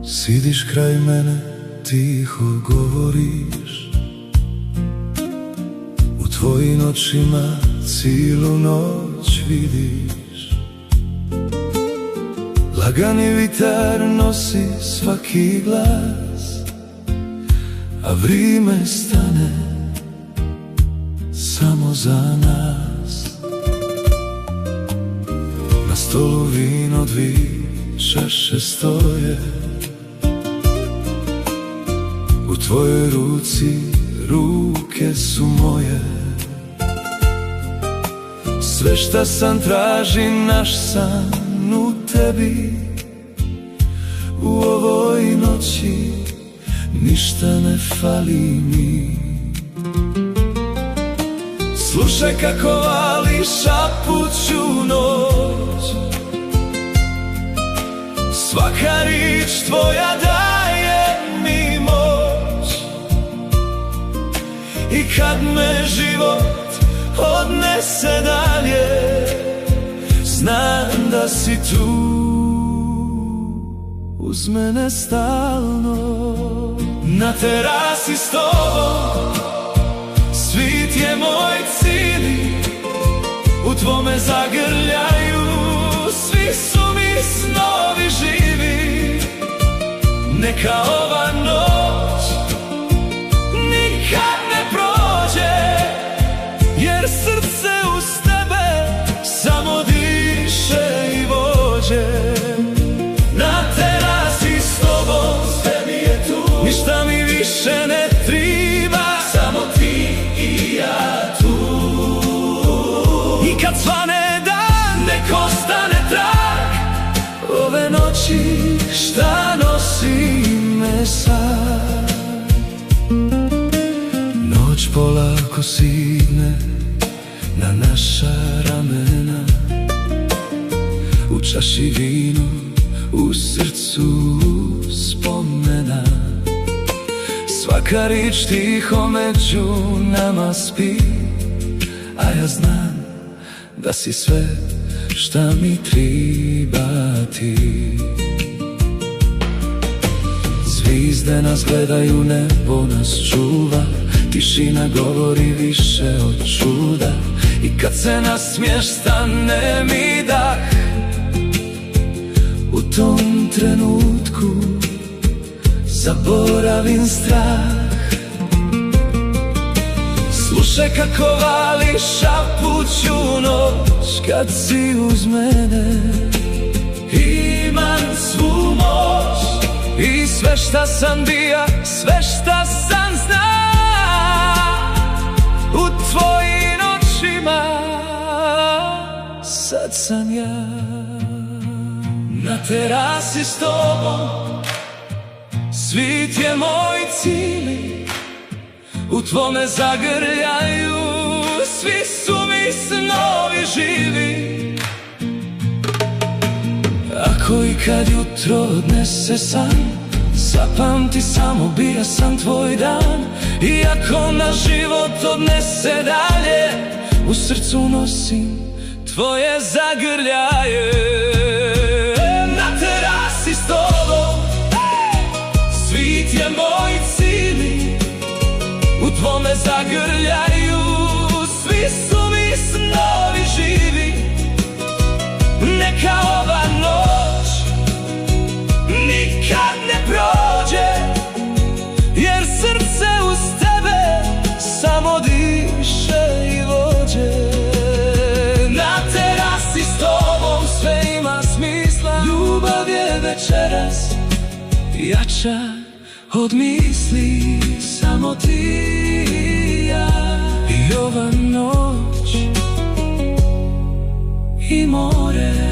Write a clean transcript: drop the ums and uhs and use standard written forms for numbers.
Sidiš kraj mene, tiho govoriš, u tvojim očima cijelu noć vidiš. Lagani vitar nosi svaki glas, a vrime stane samo za nas. Na stolu vino, dvi čaše stoje, u tvojoj ruci ruke su moje. Sve šta sam traži, naš san u tebi. U ovoj noći ništa ne fali mi. Slušaj kako vali šapuću noć, svaka riječ tvoja daje mi moć. I kad me život odnese dalje, znam da si tu uz mene stalno. Na terasi s tobom svit je moj cilj, u tvome zagrljaju svi su mi snovi živi. Neka ova noć nikad ne prođe, jer srce uz tebe samo diše i vođe. Na terasi s tobom sve mi je tu, ništa mi više ne triba, samo ti i ja tu. I kad svane dan, nek ostane trag ove noći šta nosi me sad. Noć polako signe na naša ramena, u čaši vinu, u srcu spomena. Svaka riječ tiho među nama spi, a ja znam da si sve šta mi triba ti. Zvizde nas gledaju, nebo nas čuva, tišina govori više od čuda. I kad se nasmiješ stane mi dah, u tom trenutku zaboravim strah. Slušaj kako vali šapuću noć, kad si uz mene imam svu moć. I sve šta sam bija, sve šta sam zna, u tvojim očima sad sam ja. Na terasi s tobom svit je moj cilj, u tvome zagrljaju svi su mi snovi živi. Ako i kad jutro odnese san, zapamti samo bija sam tvoj dan. I ako na život odnese dalje, u srcu nosim tvoje zagrljaje. Na terasi s tobom svit je moj cilj, u tvome zagrljaju svi su mi snovi živi. Neka ova noć nikad ne prođe, jer srce uz tebe samo diše i vođe. Na terasi s tobom sve ima smisla, ljubav je večeras jača od misli, samo ti i ja. I ova noć i more.